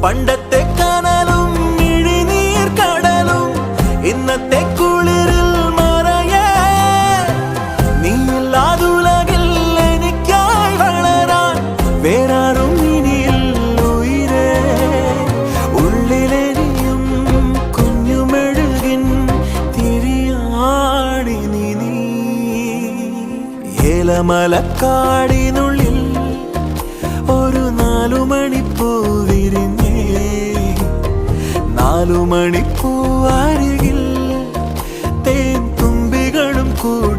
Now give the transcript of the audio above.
പണ്ടത്തെ കനലും ഇഴിനീർ കടലും ഇന്നത്തെ കുളിരിൽ മറയേ നീയില്ലാതുലകിൽ എനിക്കായി വളരാൻ വേറാരും ഇനിയില്ല ഉയിരേ ഉള്ളിലെരിയും കുഞ്ഞുമെഴുകിൻ തിരിയാടി നീ ഏലമലക്കാടിനുള്ളിൽ ഒരു 4 മണിപ്പൂ വിരിഞ്ഞേ 4 മണിപ്പൂ അരികിൽ തേൻ തുമ്പികളും കൂടി